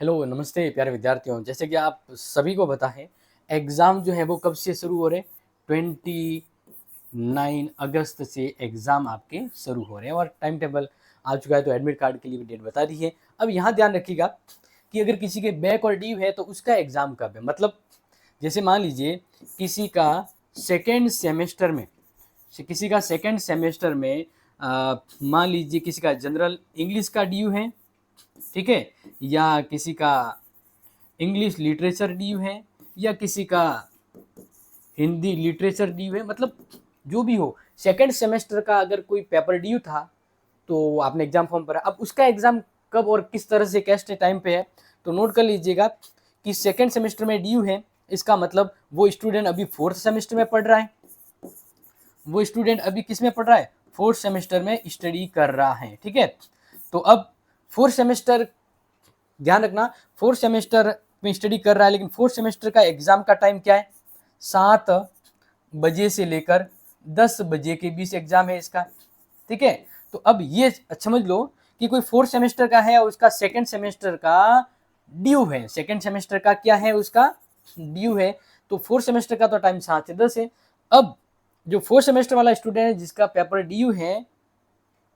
Hello, नमस्ते प्यारे विद्यार्थियों। जैसे कि आप सभी को पता है, एग्ज़ाम जो है वो कब से शुरू हो रहे हैं? 29 अगस्त से एग्ज़ाम आपके शुरू हो रहे हैं और टाइम टेबल आ चुका है, तो एडमिट कार्ड के लिए भी डेट बता दी है। अब यहाँ ध्यान रखिएगा कि अगर किसी के बैक और ड्यू है तो उसका एग्ज़ाम कब है? मतलब जैसे मान लीजिए किसी का सेकेंड सेमेस्टर में मान लीजिए किसी का जनरल इंग्लिश का ड्यू है, ठीक है? या किसी का इंग्लिश लिटरेचर ड्यू है या किसी का हिंदी लिटरेचर ड्यू है, मतलब जो भी हो, सेकंड सेमेस्टर का अगर कोई पेपर ड्यू था तो आपने एग्जाम फॉर्म भरा। अब उसका एग्जाम कब और किस तरह से कैसे टाइम पे है, तो नोट कर लीजिएगा कि सेकंड सेमेस्टर में ड्यू है, इसका मतलब वो स्टूडेंट अभी फोर्थ सेमेस्टर में पढ़ रहा है। वो स्टूडेंट अभी किस में पढ़ रहा है? फोर्थ सेमेस्टर में स्टडी कर रहा है, ठीक है? तो अब फोर्थ सेमेस्टर, ध्यान रखना, फोर्थ सेमेस्टर में स्टडी कर रहा है, लेकिन फोर्थ सेमेस्टर का एग्जाम का टाइम क्या है? 7 बजे से लेकर 10 बजे के बीच एग्जाम है इसका, ठीक है? तो अब ये समझ लो कि कोई फोर्थ सेमेस्टर का है और उसका सेकंड सेमेस्टर का ड्यू है। सेकंड सेमेस्टर का क्या है? उसका ड्यू है। तो फोर्थ सेमेस्टर का तो टाइम 7 से 10 है। अब जो फोर्थ सेमेस्टर वाला स्टूडेंट है जिसका पेपर ड्यू है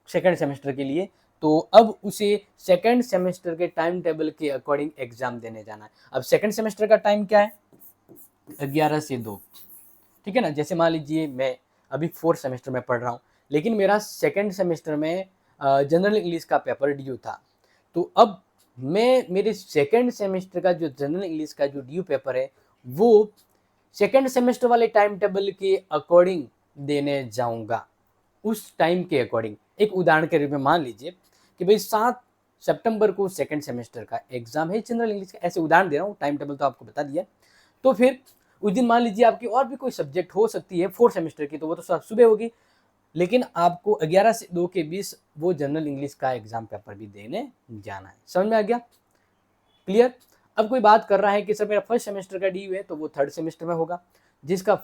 सेकंड सेमेस्टर के लिए, तो अब उसे सेकंड सेमेस्टर के टाइम टेबल के अकॉर्डिंग एग्जाम देने जाना है। अब सेकंड सेमेस्टर का टाइम क्या है? 11 से 2, ठीक है ना? जैसे मान लीजिए मैं अभी फोर्थ सेमेस्टर में पढ़ रहा हूँ, लेकिन मेरा सेकंड सेमेस्टर में जनरल इंग्लिश का पेपर ड्यू था। तो अब मैं मेरे सेकंड सेमेस्टर का जो जनरल इंग्लिश का जो ड्यू पेपर है वो सेकंड सेमेस्टर वाले टाइम टेबल के अकॉर्डिंग देने जाऊंगा, उस टाइम के अकॉर्डिंग। एक उदाहरण के रूप में मान लीजिए कि भाई 7 सितंबर को सेकंड सेमेस्टर का एग्जाम है जनरल इंग्लिश का, ऐसे उदाहरण दे रहा हूँ, टाइम टेबल तो आपको बता दिया। तो फिर उस दिन मान लीजिए आपकी और भी कोई सब्जेक्ट हो सकती है फोर्थ सेमेस्टर की, तो वो तो सुबह होगी, लेकिन आपको 11 से 2 के बीच वो जनरल इंग्लिश का एग्जाम पेपर भी देने जाना है। समझ में आ गया? क्लियर? अब कोई बात कर रहा है कि सर मेरा फर्स्ट सेमेस्टर का ड्यू है, तो वो थर्ड सेमेस्टर में होगा। जिसका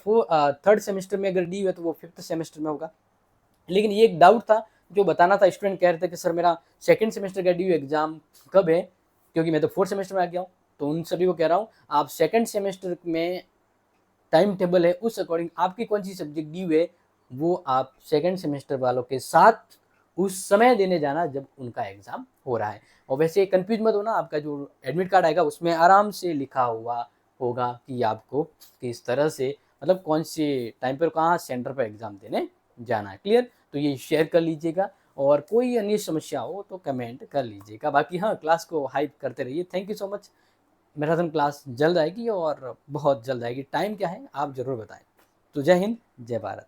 थर्ड सेमेस्टर में अगर ड्यू है तो वो फिफ्थ सेमेस्टर में होगा। लेकिन ये एक डाउट था जो बताना था, स्टूडेंट कह रहे थे कि सर मेरा सेकंड सेमेस्टर का ड्यू एग्जाम कब है, क्योंकि मैं तो फोर्थ सेमेस्टर में आ गया हूँ। तो उन सभी को कह रहा हूँ, आप सेकंड सेमेस्टर में टाइम टेबल है उस अकॉर्डिंग आपकी कौन सी सब्जेक्ट ड्यू है वो आप सेकंड सेमेस्टर वालों के साथ उस समय देने जाना जब उनका एग्जाम हो रहा है। और वैसे कंफ्यूज मत होना, आपका जो एडमिट कार्ड आएगा उसमें आराम से लिखा हुआ होगा कि आपको किस तरह से, मतलब कौन से टाइम पर कहाँ सेंटर पर एग्जाम देने जाना है। क्लियर? तो ये शेयर कर लीजिएगा और कोई अन्य समस्या हो तो कमेंट कर लीजिएगा। बाकी हाँ, क्लास को हाइप करते रहिए। Thank you so much. Marathon class जल्द आएगी और बहुत जल्द आएगी। टाइम क्या है आप ज़रूर बताएं। तो जय हिंद, जय भारत।